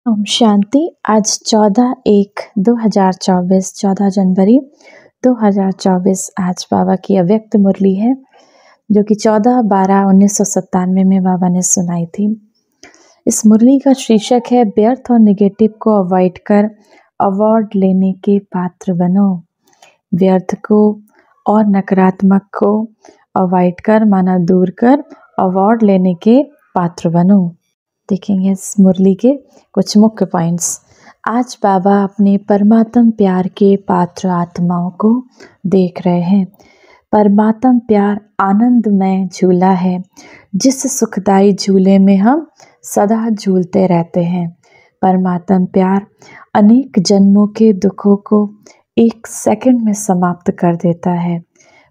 ओम शांति। आज 14/1/2024 14 जनवरी 2024 आज बाबा की अव्यक्त मुरली है, जो कि 14/12/1997 में बाबा ने सुनाई थी। इस मुरली का शीर्षक है व्यर्थ और निगेटिव को अवॉइड कर अवार्ड लेने के पात्र बनो। व्यर्थ को और नकारात्मक को अवॉइड कर माना दूर कर अवार्ड लेने के पात्र बनो। देखेंगे इस मुरली के कुछ मुख्य पॉइंट्स। आज बाबा अपने परमात्म प्यार के पात्र आत्माओं को देख रहे हैं। परमात्म प्यार आनंदमय झूला है, जिस सुखदाई झूले में हम सदा झूलते रहते हैं। परमात्म प्यार अनेक जन्मों के दुखों को एक सेकंड में समाप्त कर देता है।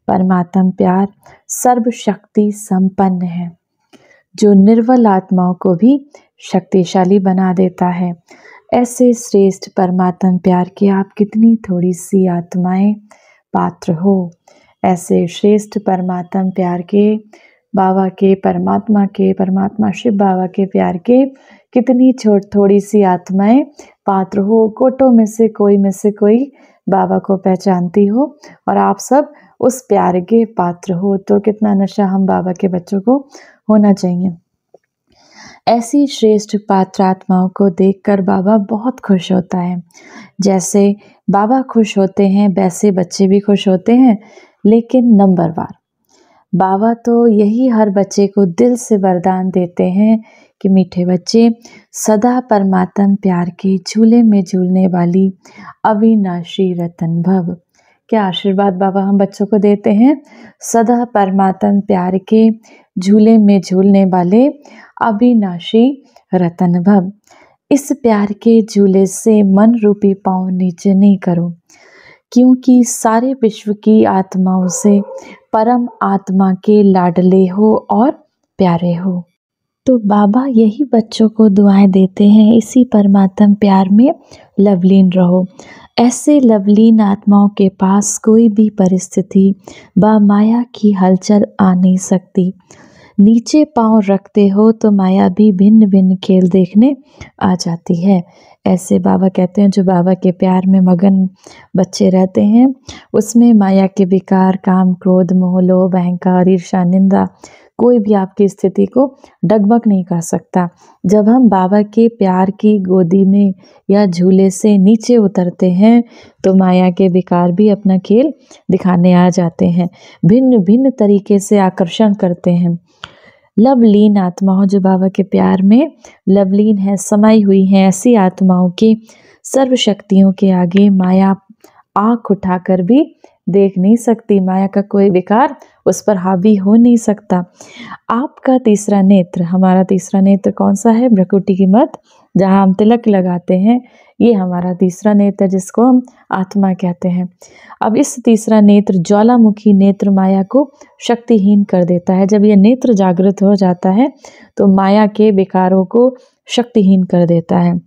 परमात्म प्यार सर्वशक्ति संपन्न है, जो निर्बल आत्माओं को भी शक्तिशाली बना देता है। ऐसे श्रेष्ठ परमात्म प्यार के आप कितनी थोड़ी सी आत्माएं पात्र हो। ऐसे श्रेष्ठ परमात्म प्यार के बाबा के परमात्मा शिव बाबा के प्यार के कितनी थोड़ी सी आत्माएं पात्र हो। कोटों में से कोई बाबा को पहचानती हो और आप सब उस प्यार के पात्र हो। तो कितना नशा हम बाबा के बच्चों को होना चाहिए। ऐसी श्रेष्ठ पात्र आत्माओं को देखकर बाबा बहुत खुश होता है। जैसे बाबा खुश होते हैं वैसे बच्चे भी खुश होते हैं, लेकिन नंबरवार। बाबा तो यही हर बच्चे को दिल से वरदान देते हैं कि मीठे बच्चे सदा परमात्म प्यार के झूले में झूलने वाली अविनाशी रतन भव। क्या आशीर्वाद बाबा हम बच्चों को देते हैं। सदा परमात्म प्यार के झूले में झूलने वाले अविनाशी रतन भव। इस प्यार के झूले से मन रूपी पांव नीचे नहीं करो, क्योंकि सारे विश्व की आत्माओं से परम आत्मा के लाडले हो और प्यारे हो। तो बाबा यही बच्चों को दुआएं देते हैं, इसी परमात्म प्यार में लवलीन रहो। ऐसे लवलीन आत्माओं के पास कोई भी परिस्थिति व माया की हलचल आ नहीं सकती। नीचे पांव रखते हो तो माया भी भिन्न भिन्न खेल देखने आ जाती है। ऐसे बाबा कहते हैं जो बाबा के प्यार में मगन बच्चे रहते हैं, उसमें माया के विकार, काम, क्रोध, मोह, लोभ, अहंकार, ईर्ष्या, निंदा कोई भी आपकी स्थिति को डगमग नहीं कर सकता। जब हम बाबा के प्यार की गोदी में या झूले से नीचे उतरते हैं तो माया के विकार भी अपना खेल दिखाने आ जाते हैं, भिन्न भिन्न तरीके से आकर्षण करते हैं। लवलीन आत्माओं जो बाबा के प्यार में लवलीन है, समाई हुई हैं, ऐसी आत्माओं के सर्व शक्तियों के आगे माया आँख उठाकर भी देख नहीं सकती। माया का कोई विकार उस पर हावी हो नहीं सकता। आपका तीसरा नेत्र, हमारा तीसरा नेत्र कौन सा है? भ्रकुटी की मत, जहाँ हम तिलक लगाते हैं, ये हमारा तीसरा नेत्र जिसको हम आत्मा कहते हैं। अब इस तीसरा नेत्र ज्वालामुखी नेत्र माया को शक्तिहीन कर देता है। जब यह नेत्र जागृत हो जाता है तो माया के विकारों को शक्तिहीन कर देता है।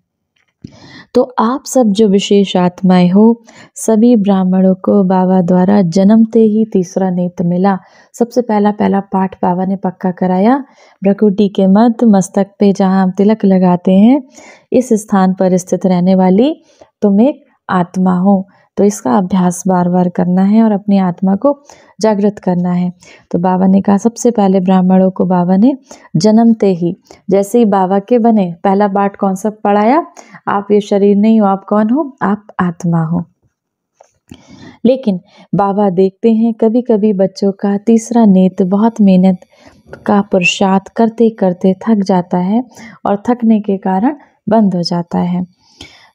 तो आप सब जो विशेष आत्माएं हो, सभी ब्राह्मणों को बाबा द्वारा जन्मते ही तीसरा नेत्र मिला। सबसे पहला पाठ बाबा ने पक्का कराया। भ्रकुटी के मध्य मस्तक पे जहाँ हम तिलक लगाते हैं, इस स्थान पर स्थित रहने वाली तुम एक आत्मा हो। तो इसका अभ्यास बार बार करना है और अपनी आत्मा को जागृत करना है। तो बाबा ने कहा सबसे पहले ब्राह्मणों को बाबा ने जन्मते ही, जैसे ही बाबा के बने, पहला पाठ कौन सा पढ़ाया? आप ये शरीर नहीं हो, आप कौन हो? आप आत्मा हो। लेकिन बाबा देखते हैं कभी कभी बच्चों का तीसरा नेत्र बहुत मेहनत का पुरुषार्थ करते करते थक जाता है और थकने के कारण बंद हो जाता है।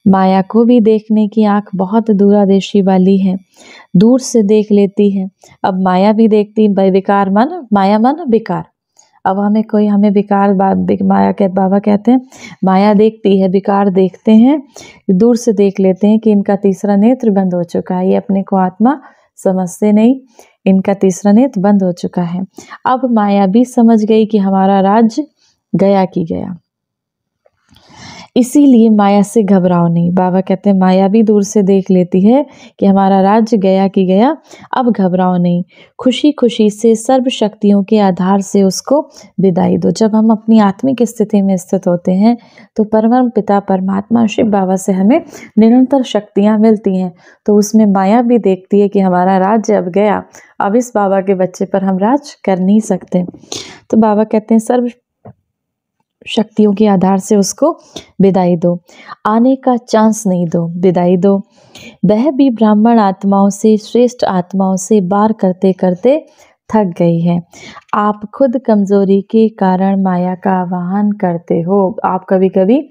माया को भी देखने की आँख बहुत दूरदर्शी वाली है, दूर से देख लेती है। अब माया भी देखती, विकार मन, माया मन विकार। अब हमें विकार माया के बाबा कहते हैं माया देखती है, विकार देखते हैं, दूर से देख लेते हैं कि इनका तीसरा नेत्र बंद हो चुका है। ये अपने को आत्मा समझते नहीं, इनका तीसरा नेत्र बंद हो चुका है। अब माया भी समझ गई कि हमारा राज्य गया कि गया। इसीलिए माया से घबराओ नहीं। बाबा कहते हैं माया भी दूर से देख लेती है कि हमारा राज्य गया कि गया, अब घबराओ नहीं। खुशी खुशी से सर्व शक्तियों के आधार से उसको विदाई दो। जब हम अपनी आत्मिक स्थिति में स्थित होते हैं तो परम पिता परमात्मा शिव बाबा से हमें निरंतर शक्तियाँ मिलती हैं। तो उसमें माया भी देखती है कि हमारा राज्य अब गया, अब इस बाबा के बच्चे पर हम राज कर नहीं सकते। तो बाबा कहते हैं सर्व शक्तियों के आधार से उसको विदाई दो, आने का चांस नहीं दो, विदाई दो। वह भी ब्राह्मण आत्माओं से, श्रेष्ठ आत्माओं से बार करते करते थक गई है। आप खुद कमजोरी के कारण माया का आवाहन करते हो। आप कभी कभी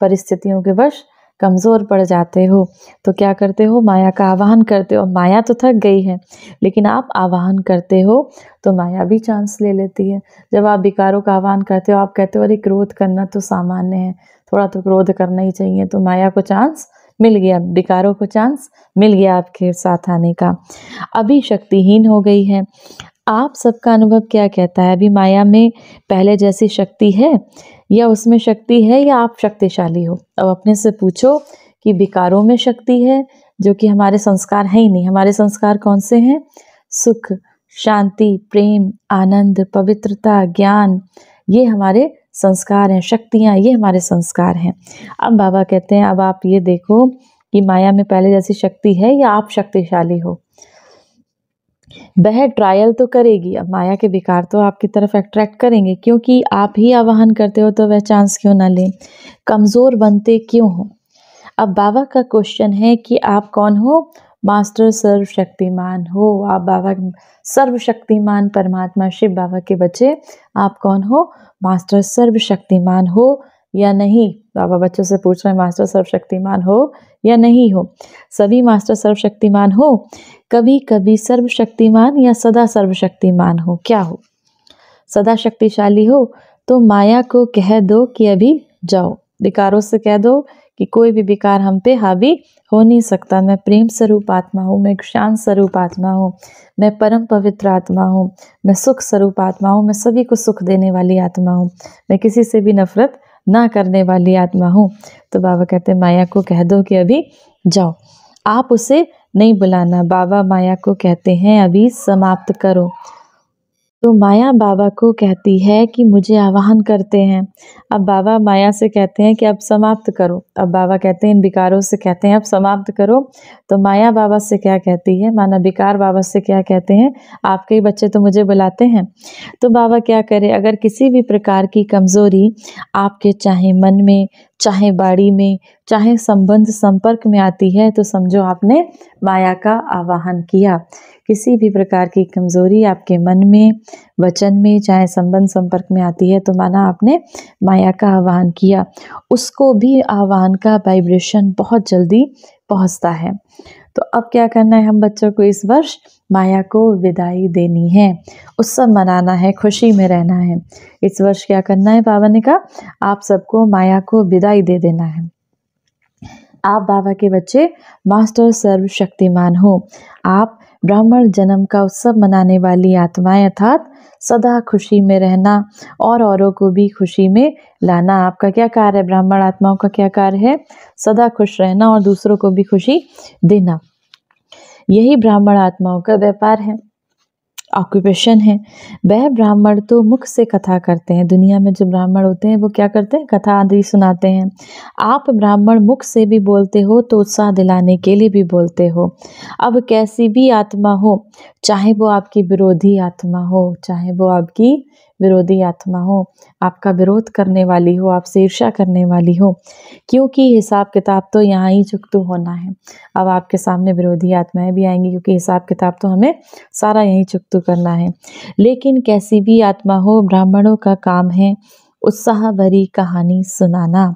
परिस्थितियों के वश कमज़ोर पड़ जाते हो तो क्या करते हो, माया का आवाहन करते हो। माया तो थक गई है लेकिन आप आवाहन करते हो तो माया भी चांस ले लेती है। जब आप विकारों का आवाहन करते हो, आप कहते हो अरे क्रोध करना तो सामान्य है, थोड़ा तो क्रोध करना ही चाहिए, तो माया को चांस मिल गया, विकारों को चांस मिल गया आपके साथ आने का। अभी शक्तिहीन हो गई है। आप सबका अनुभव क्या कहता है, अभी माया में पहले जैसी शक्ति है या उसमें शक्ति है या आप शक्तिशाली हो? अब अपने से पूछो कि विकारों में शक्ति है जो कि हमारे संस्कार है ही नहीं। हमारे संस्कार कौन से हैं? सुख, शांति, प्रेम, आनंद, पवित्रता, ज्ञान, ये हमारे संस्कार हैं। शक्तियाँ ये हमारे संस्कार हैं। अब बाबा कहते हैं अब आप ये देखो कि माया में पहले जैसी शक्ति है या आप शक्तिशाली हो। वह ट्रायल तो करेगी, अब माया के विकार तो आपकी तरफ अट्रैक्ट करेंगे क्योंकि आप ही आवाहन करते हो, तो वह चांस क्यों ना ले। कमज़ोर बनते क्यों हो? अब बाबा का क्वेश्चन है कि आप कौन हो? मास्टर सर्वशक्तिमान हो। आप बाबा सर्वशक्तिमान परमात्मा शिव बाबा के बच्चे, आप कौन हो? मास्टर सर्वशक्तिमान हो या नहीं? बाबा बच्चों से पूछ रहे हैं मास्टर सर्वशक्तिमान हो या नहीं हो? सभी मास्टर सर्वशक्तिमान हो, कभी कभी सर्वशक्तिमान या सदा सर्वशक्तिमान हो? क्या हो? सदा शक्तिशाली हो तो माया को कह दो कि अभी जाओ। विकारों से कह दो कि कोई भी विकार हम पे हावी हो नहीं सकता। मैं प्रेम स्वरूप आत्मा हूँ, मैं शांत स्वरूप आत्मा हूँ, मैं परम पवित्र आत्मा हूँ, मैं सुख स्वरूप आत्मा हूँ, मैं सभी को सुख देने वाली आत्मा हूँ, मैं किसी से भी नफरत ना करने वाली आत्मा हूँ। तो बाबा कहते हैं माया को कह दो कि अभी जाओ, आप उसे नहीं बुलाना। बाबा माया को कहते हैं अभी समाप्त करो। तो माया बाबा को कहती है कि मुझे आवाहन करते हैं। अब बाबा माया से कहते हैं कि अब समाप्त करो। अब बाबा कहते हैं इन विकारों से कहते हैं अब समाप्त करो। तो माया बाबा से क्या कहती है, माना विकार बाबा से क्या कहते हैं, आपके ही बच्चे तो मुझे बुलाते हैं। तो बाबा क्या करे, अगर किसी भी प्रकार की कमज़ोरी आपके चाहे मन में, चाहे बाड़ी में, चाहे संबंध संपर्क में आती है तो समझो आपने माया का आवाहन किया। किसी भी प्रकार की कमज़ोरी आपके मन में, वचन में, चाहे संबंध संपर्क में आती है तो माना आपने माया का आवाहन किया। उसको भी आवाहन का वाइब्रेशन बहुत जल्दी पहुंचता है। तो अब क्या करना है हम बच्चों को, इस वर्ष माया को विदाई देनी है, उत्सव मनाना है, खुशी में रहना है। इस वर्ष क्या करना है, बाबा ने कहा आप सबको माया को विदाई दे देना है। आप बाबा के बच्चे मास्टर सर्वशक्तिमान हो। आप ब्राह्मण जन्म का उत्सव मनाने वाली आत्माएं, अर्थात सदा खुशी में रहना और औरों को भी खुशी में लाना। आपका क्या कार्य है, ब्राह्मण आत्माओं का क्या कार्य है? सदा खुश रहना और दूसरों को भी खुशी देना। यही ब्राह्मण आत्माओं का व्यापार है, ऑक्यूपेशन है। वह ब्राह्मण तो मुख से कथा करते हैं। दुनिया में जो ब्राह्मण होते हैं वो क्या करते हैं, कथा आदि सुनाते हैं। आप ब्राह्मण मुख से भी बोलते हो तो उत्साह दिलाने के लिए भी बोलते हो। अब कैसी भी आत्मा हो, चाहे वो आपकी विरोधी आत्मा हो, चाहे वो आपकी विरोधी आत्मा हो, आपका विरोध करने वाली हो, आपसे ईर्ष्या करने वाली हो, क्योंकि हिसाब किताब तो यहाँ ही चुकतू होना है। अब आपके सामने विरोधी आत्माएं भी आएंगी क्योंकि हिसाब किताब तो हमें सारा यहीं चुकतू करना है। लेकिन कैसी भी आत्मा हो, ब्राह्मणों का काम है उत्साह भरी कहानी सुनाना,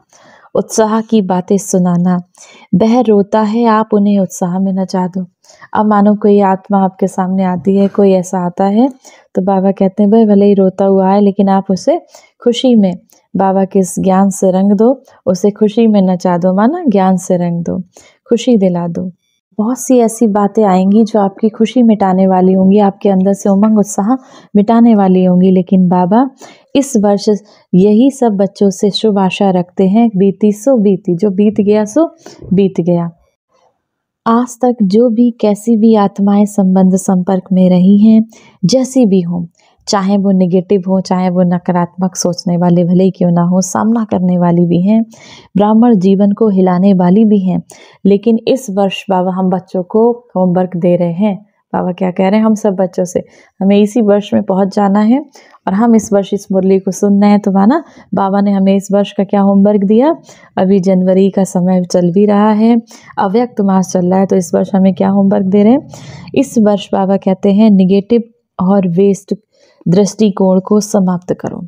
उत्साह की बातें सुनाना। वह रोता है, आप उन्हें उत्साह में नचा दो। अब मानो कोई आत्मा आपके सामने आती है, कोई ऐसा आता है तो बाबा कहते हैं भाई भले ही रोता हुआ है लेकिन आप उसे खुशी में बाबा के इस ज्ञान से रंग दो, उसे खुशी में नचा दो, माना ज्ञान से रंग दो, खुशी दिला दो। बहुत सी ऐसी बातें आएंगी जो आपकी खुशी मिटाने वाली होंगी, आपके अंदर से उमंग उत्साह मिटाने वाली होंगी। लेकिन बाबा इस वर्ष यही सब बच्चों से शुभ आशा रखते हैं। बीती सो बीती, जो बीत गया सो बीत गया। आज तक जो भी कैसी भी आत्माएं संबंध संपर्क में रही हैं, जैसी भी हों, चाहे वो नेगेटिव हो, चाहे वो नकारात्मक सोचने वाले भले ही क्यों ना हो, सामना करने वाली भी हैं, ब्राह्मण जीवन को हिलाने वाली भी हैं, लेकिन इस वर्ष बाबा हम बच्चों को होमवर्क दे रहे हैं। बाबा क्या कह रहे हैं हम सब बच्चों से, हमें इसी वर्ष में पहुंच जाना है और हम इस वर्ष इस मुरली को सुनना है। तो माना बाबा ने हमें इस वर्ष का क्या होमवर्क दिया। अभी जनवरी का समय चल भी रहा है, अव्यक्त मास चल रहा है, तो इस वर्ष हमें क्या होमवर्क दे रहे हैं। इस वर्ष बाबा कहते हैं निगेटिव और वेस्ट दृष्टिकोण को समाप्त करो।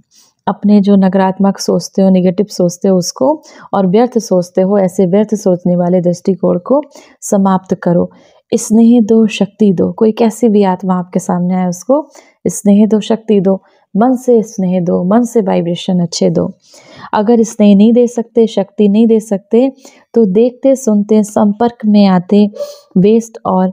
अपने जो नकारात्मक सोचते हो, नेगेटिव सोचते हो उसको, और व्यर्थ सोचते हो, ऐसे व्यर्थ सोचने वाले दृष्टिकोण को समाप्त करो। स्नेह दो, शक्ति दो। कोई कैसी भी आत्मा आपके सामने आए उसको स्नेह दो, शक्ति दो। मन से स्नेह दो, मन से वाइब्रेशन अच्छे दो। अगर स्नेह नहीं दे सकते, शक्ति नहीं दे सकते, तो देखते सुनते संपर्क में आते वेस्ट और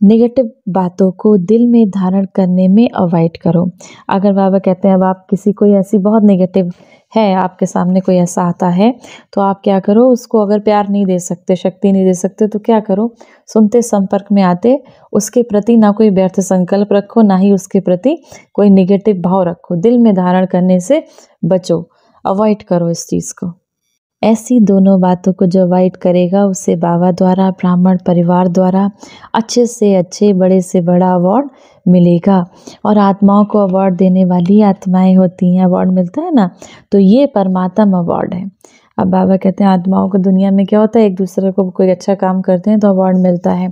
नेगेटिव बातों को दिल में धारण करने में अवॉइड करो। अगर बाबा कहते हैं अब आप किसी कोई ऐसी बहुत नेगेटिव है आपके सामने, कोई ऐसा आता है, तो आप क्या करो, उसको अगर प्यार नहीं दे सकते, शक्ति नहीं दे सकते, तो क्या करो, सुनते संपर्क में आते उसके प्रति ना कोई व्यर्थ संकल्प रखो, ना ही उसके प्रति कोई नेगेटिव भाव रखो। दिल में धारण करने से बचो, अवॉइड करो इस चीज़ को। ऐसी दोनों बातों को जो अवॉइड करेगा उसे बाबा द्वारा, ब्राह्मण परिवार द्वारा अच्छे से अच्छे, बड़े से बड़ा अवार्ड मिलेगा। और आत्माओं को अवार्ड देने वाली आत्माएं होती हैं, अवार्ड मिलता है ना, तो ये परमात्मा अवार्ड है। अब बाबा कहते हैं आत्माओं को दुनिया में क्या होता है, एक दूसरे को कोई अच्छा काम करते हैं तो अवार्ड मिलता है।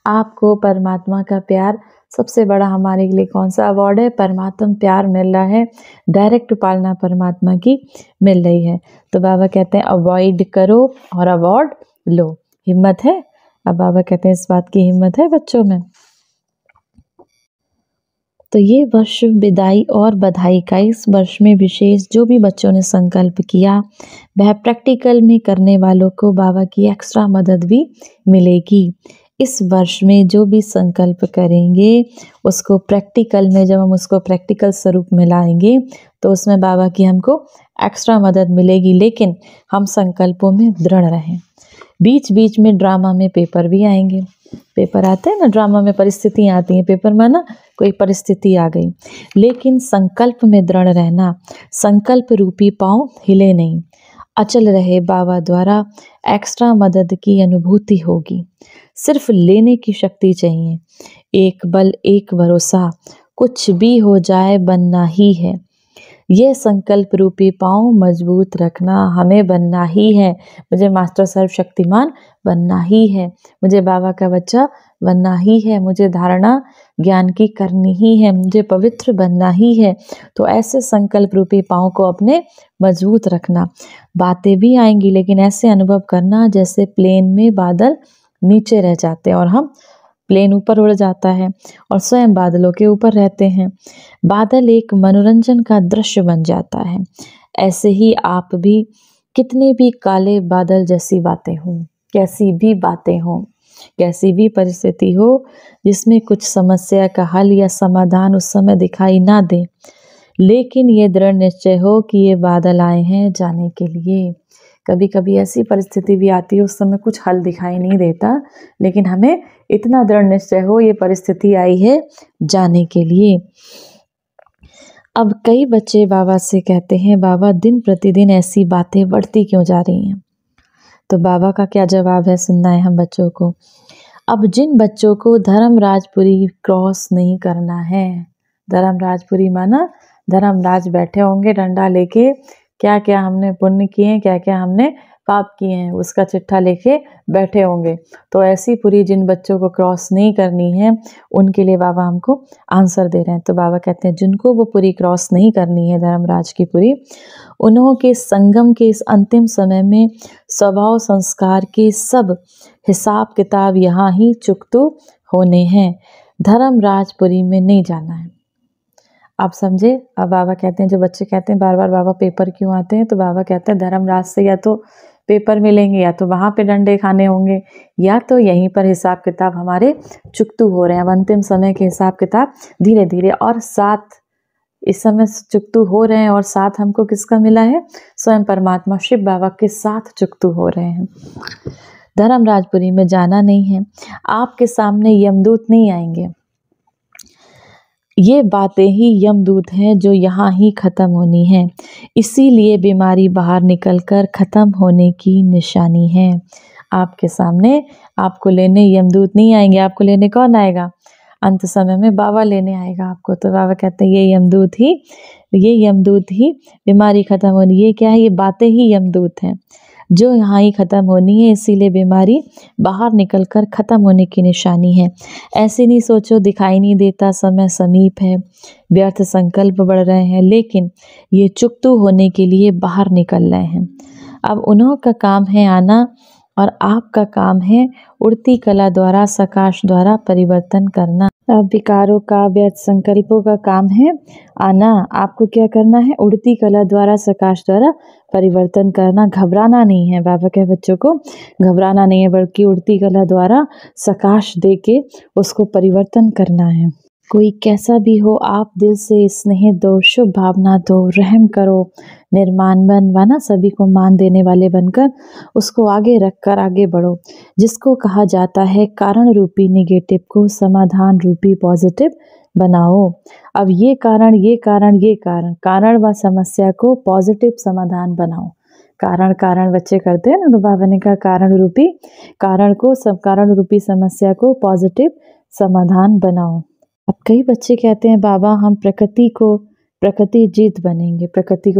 आपको परमात्मा का प्यार सबसे बड़ा हमारे लिए कौन सा अवार्ड है, परमात्मा प्यार मिल रहा है, डायरेक्ट पालना परमात्मा की मिल रही है। तो बाबा कहते हैं अवॉइड करो और अवार्ड लो। हिम्मत है? अब बाबा कहते हैं इस बात की हिम्मत है बच्चों में। तो ये वर्ष विदाई और बधाई का, इस वर्ष में विशेष जो भी बच्चों ने संकल्प किया वह प्रैक्टिकल में करने वालों को बाबा की एक्स्ट्रा मदद भी मिलेगी। इस वर्ष में जो भी संकल्प करेंगे उसको प्रैक्टिकल में, जब हम उसको प्रैक्टिकल स्वरूप में लाएंगे तो उसमें बाबा की हमको एक्स्ट्रा मदद मिलेगी। लेकिन हम संकल्पों में दृढ़ रहें। बीच बीच में ड्रामा में पेपर भी आएंगे, पेपर आते हैं ना, ड्रामा में परिस्थितियाँ आती हैं, पेपर में ना कोई परिस्थिति आ गई, लेकिन संकल्प में दृढ़ रहना, संकल्प रूपी पाँव हिले नहीं, अचल रहे। बाबा द्वारा एक्स्ट्रा मदद की अनुभूति होगी। सिर्फ लेने की शक्ति चाहिए, एक बल एक भरोसा, कुछ भी हो जाए बनना ही है। ये संकल्प रूपी पाँव मजबूत रखना, हमें बनना ही है। मुझे मास्टर सर्वशक्तिमान बनना ही है, मुझे बाबा का बच्चा बनना ही है, मुझे धारणा ज्ञान की करनी ही है, मुझे पवित्र बनना ही है। तो ऐसे संकल्प रूपी पाँव को अपने मजबूत रखना। बातें भी आएंगी लेकिन ऐसे अनुभव करना जैसे प्लेन में बादल नीचे रह जाते हैं और हम प्लेन ऊपर उड़ जाता है और स्वयं बादलों के ऊपर रहते हैं। बादल एक मनोरंजन का दृश्य बन जाता है। ऐसे ही आप भी, कितने भी काले बादल जैसी बातें हों, कैसी भी बातें हों, कैसी भी परिस्थिति हो जिसमें कुछ समस्या का हल या समाधान उस समय दिखाई ना दे, लेकिन ये दृढ़ निश्चय हो कि ये बादल आए हैं जाने के लिए। कभी कभी ऐसी परिस्थिति भी आती है उस समय कुछ हल दिखाई नहीं देता, लेकिन हमें इतना दृढ़ निश्चय हो ये परिस्थिति आई है जाने के लिए। अब कई बच्चे बाबा से कहते हैं बाबा दिन प्रतिदिन ऐसी बातें बढ़ती क्यों जा रही हैं। तो बाबा का क्या जवाब है सुनना है हम बच्चों को। अब जिन बच्चों को धर्मराजपुरी क्रॉस नहीं करना है, धर्मराजपुरी माना धर्मराज बैठे होंगे डंडा लेके, क्या क्या हमने पुण्य किए हैं, क्या क्या हमने पाप किए हैं, उसका चिट्ठा लेके बैठे होंगे। तो ऐसी पूरी जिन बच्चों को क्रॉस नहीं करनी है उनके लिए बाबा हमको आंसर दे रहे हैं। तो बाबा कहते हैं जिनको वो पूरी क्रॉस नहीं करनी है धर्मराज की पूरी, उन्हों के संगम के इस अंतिम समय में स्वभाव संस्कार के सब हिसाब किताब यहाँ ही चुकतू होने हैं, धर्मराजपुरी में नहीं जाना है। आप समझे। अब बाबा कहते हैं, जो बच्चे कहते हैं बार बार बाबा पेपर क्यों आते हैं, तो बाबा कहते हैं धर्मराज से या तो पेपर मिलेंगे या तो वहाँ पे डंडे खाने होंगे या तो यहीं पर हिसाब किताब हमारे चुकतू हो रहे हैं। अब अंतिम समय के हिसाब किताब धीरे धीरे और 7 इस समय चुकतू हो रहे हैं और साथ हमको किसका मिला है? स्वयं परमात्मा शिव बाबा के साथ चुकतू हो रहे हैं। धर्मराजपुरी में जाना नहीं है, आपके सामने यमदूत नहीं आएंगे। ये बातें ही यमदूत हैं जो यहाँ ही ख़त्म होनी है, इसीलिए बीमारी बाहर निकलकर ख़त्म होने की निशानी है। आपके सामने आपको लेने यमदूत नहीं आएंगे, आपको लेने कौन आएगा? अंत समय में बाबा लेने आएगा आपको। तो बाबा कहते हैं ये यमदूत ही बीमारी ख़त्म होनी। ये क्या है? ये बातें ही यमदूत हैं जो यहाँ ही ख़त्म होनी है, इसीलिए बीमारी बाहर निकलकर ख़त्म होने की निशानी है। ऐसे नहीं सोचो दिखाई नहीं देता, समय समीप है, व्यर्थ संकल्प बढ़ रहे हैं, लेकिन ये चुकतू होने के लिए बाहर निकल रहे हैं। अब उन्हों का काम है आना और आपका काम है उड़ती कला द्वारा, सकाश द्वारा परिवर्तन करना। अब विकारों का, व्यर्थ संकल्पों का काम है आना, आपको क्या करना है? उड़ती कला द्वारा, सकाश द्वारा परिवर्तन करना। घबराना नहीं है, बाबा के बच्चों को घबराना नहीं है, बल्कि उड़ती कला द्वारा सकाश दे के उसको परिवर्तन करना है। कोई कैसा भी हो, आप दिल से स्नेह दो, शुभ भावना दो, रहम करो, निर्माण बनवाना, सभी को मान देने वाले बनकर उसको आगे रखकर आगे बढ़ो। जिसको कहा जाता है कारण रूपी नेगेटिव को समाधान रूपी पॉजिटिव बनाओ। अब ये कारण व समस्या को पॉजिटिव समाधान बनाओ। कारण बच्चे करते हैं ना, तो बाबा ने कहा कारण रूपी समस्या को पॉजिटिव समाधान बनाओ। अब कई बच्चे कहते हैं बाबा हम प्रकृति जीत बनेंगे। प्रकृति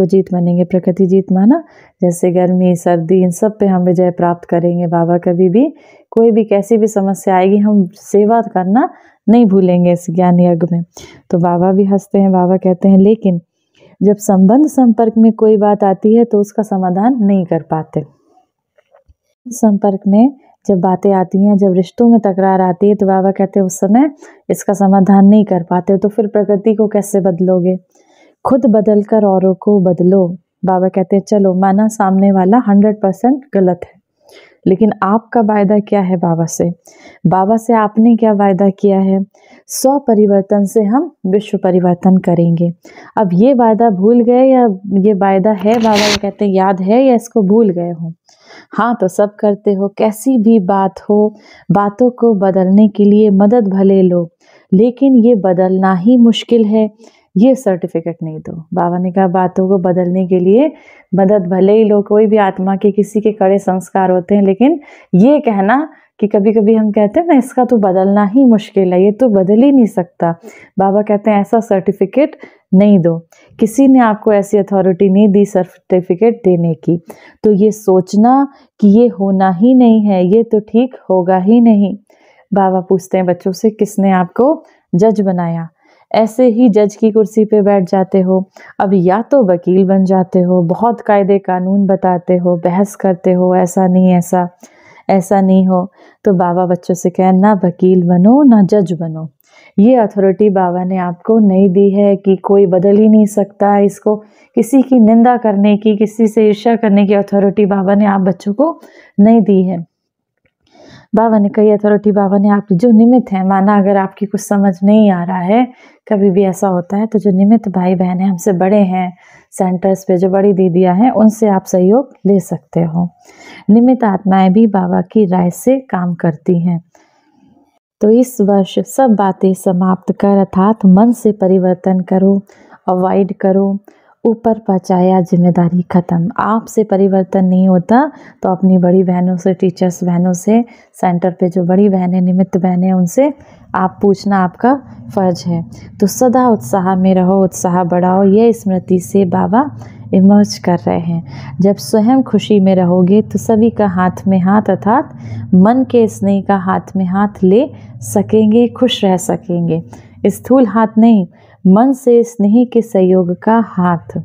जीत माना जैसे गर्मी सर्दी इन सब पे हम विजय प्राप्त करेंगे। बाबा कभी भी कोई भी कैसी भी समस्या आएगी हम सेवा करना नहीं भूलेंगे इस ज्ञान यज्ञ में। तो बाबा भी हंसते हैं, बाबा कहते हैं लेकिन जब संबंध संपर्क में कोई बात आती है तो उसका समाधान नहीं कर पाते। संपर्क में जब बातें आती हैं, जब रिश्तों में तकरार आती है, तो बाबा कहते हैं उस समय इसका समाधान नहीं कर पाते। तो फिर प्रकृति को कैसे बदलोगे? खुद बदल कर औरों को बदलो। बाबा कहते हैं चलो माना सामने वाला 100% गलत है, लेकिन आपका वायदा क्या है बाबा से आपने क्या वायदा किया है? 100 परिवर्तन से हम विश्व परिवर्तन करेंगे। अब ये वायदा भूल गए या ये वायदा है, बाबा कहते हैं याद है या इसको भूल गए हो? हाँ तो सब करते हो। कैसी भी बात हो, बातों को बदलने के लिए मदद भले लो, लेकिन ये बदलना ही मुश्किल है, ये सर्टिफिकेट नहीं दो। बाबा ने कहा बातों को बदलने के लिए मदद भले ही लो। कोई भी आत्मा के किसी के कड़े संस्कार होते हैं, लेकिन ये कहना कि कभी कभी हम कहते हैं ना इसका तो बदलना ही मुश्किल है, ये तो बदल ही नहीं सकता। बाबा कहते हैं ऐसा सर्टिफिकेट नहीं दो। किसी ने आपको ऐसी अथॉरिटी नहीं दी सर्टिफिकेट देने की। तो ये सोचना कि ये होना ही नहीं है, ये तो ठीक होगा ही नहीं। बाबा पूछते हैं बच्चों से किसने आपको जज बनाया? ऐसे ही जज की कुर्सी पे बैठ जाते हो। अब या तो वकील बन जाते हो, बहुत कायदे कानून बताते हो, बहस करते हो, ऐसा नहीं हो। तो बाबा बच्चों से कहें ना वकील बनो ना जज बनो। ये अथॉरिटी बाबा ने आपको नहीं दी है कि कोई बदल ही नहीं सकता। इसको किसी की निंदा करने की, किसी से ईर्ष्या करने की अथॉरिटी बाबा ने आप बच्चों को नहीं दी है। बाबा ने कही अथॉरिटी बाबा ने आप जो निमित्त है, माना अगर आपकी कुछ समझ नहीं आ रहा है, कभी भी ऐसा होता है, तो जो निमित्त भाई बहन है, हमसे बड़े हैं सेंटर्स पे, जो बड़ी दीदियाँ हैं, उनसे आप सहयोग ले सकते हो। निमित्त आत्माएं भी बाबा की राय से काम करती हैं। तो इस वर्ष सब बातें समाप्त कर अर्थात मन से परिवर्तन करो, अवॉइड करो, ऊपर पहुँचाया जिम्मेदारी ख़त्म। आपसे परिवर्तन नहीं होता तो अपनी बड़ी बहनों से, टीचर्स बहनों से, सेंटर पे जो बड़ी बहनें निमित्त बहनें उनसे आप पूछना आपका फ़र्ज है। तो सदा उत्साह में रहो, उत्साह बढ़ाओ, ये स्मृति से बाबा इमर्ज कर रहे हैं। जब स्वयं खुशी में रहोगे तो सभी का हाथ में हाथ अर्थात मन के स्नेह का हाथ में हाथ ले सकेंगे, खुश रह सकेंगे। स्थूल हाथ नहीं, मन से स्नेह के सहयोग का हाथ,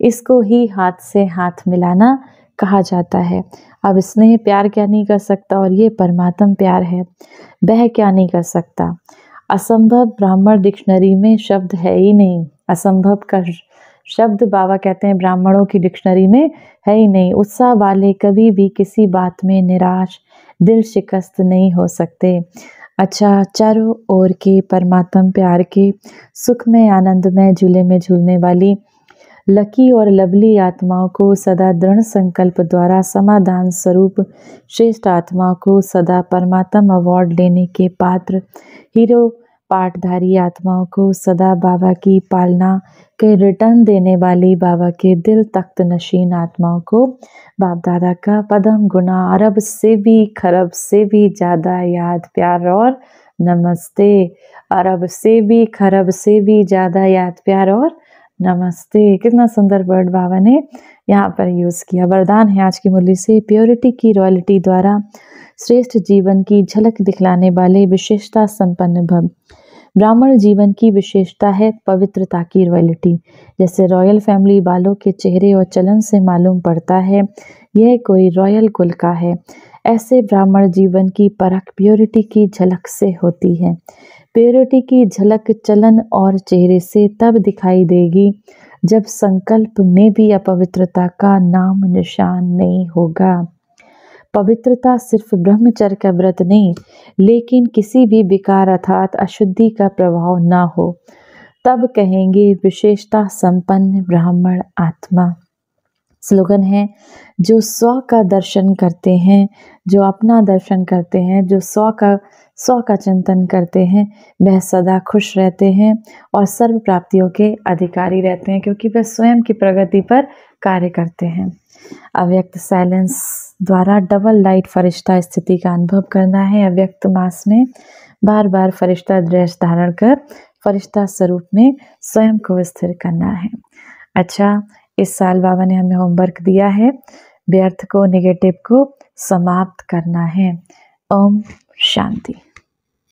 इसको ही हाथ से हाथ मिलाना कहा जाता है। अब स्नेह प्यार क्या नहीं कर सकता, और ये परमात्म प्यार है, वह क्या नहीं कर सकता। असंभव ब्राह्मण डिक्शनरी में शब्द है ही नहीं। असंभव का शब्द बाबा कहते हैं ब्राह्मणों की डिक्शनरी में है ही नहीं। उत्साह वाले कभी भी किसी बात में निराश, दिल शिकस्त नहीं हो सकते। अच्छा, चारों ओर के परमात्म प्यार के सुख में आनंद में झूले में झूलने वाली लकी और लवली आत्माओं को सदा दृढ़ संकल्प द्वारा समाधान स्वरूप श्रेष्ठ आत्माओं को सदा परमात्म अवार्ड लेने के पात्र हीरो पाठधारी आत्माओं को सदा बाबा की पालना के रिटर्न देने वाली बाबा के दिल तख्त नशीन आत्माओं को बाप दादा का पदम गुना अरब से भी खरब से भी ज़्यादा याद प्यार और नमस्ते। अरब से भी खरब से भी ज़्यादा याद प्यार और नमस्ते। कितना सुंदर वर्ड बाबा ने यहाँ पर यूज़ किया। वरदान है आज की मुरली से, प्योरिटी की रॉयल्टी द्वारा श्रेष्ठ जीवन की झलक दिखलाने वाले विशेषता संपन्न भव। ब्राह्मण जीवन की विशेषता है पवित्रता की रॉयल्टी। जैसे रॉयल फैमिली वालों के चेहरे और चलन से मालूम पड़ता है यह कोई रॉयल कुल का है, ऐसे ब्राह्मण जीवन की परख प्योरिटी की झलक से होती है। प्योरिटी की झलक चलन और चेहरे से तब दिखाई देगी जब संकल्प में भी अपवित्रता का नाम निशान नहीं होगा। पवित्रता सिर्फ ब्रह्मचर्य का व्रत नहीं, लेकिन किसी भी विकार अर्थात अशुद्धि का प्रभाव ना हो, तब कहेंगे विशेषता संपन्न ब्राह्मण आत्मा। स्लोगन है, जो स्व का दर्शन करते हैं, जो अपना दर्शन करते हैं, जो स्व का चिंतन करते हैं, वह सदा खुश रहते हैं और सर्व प्राप्तियों के अधिकारी रहते हैं, क्योंकि वह स्वयं की प्रगति पर कार्य करते हैं। अव्यक्त साइलेंस द्वारा डबल लाइट फरिश्ता स्थिति का अनुभव करना है। अव्यक्त मास में बार बार फरिश्ता ड्रेस धारण कर फरिश्ता स्वरूप में स्वयं को स्थिर करना है। अच्छा, इस साल बाबा ने हमें होमवर्क दिया है, व्यर्थ को नेगेटिव को समाप्त करना है। ओम शांति।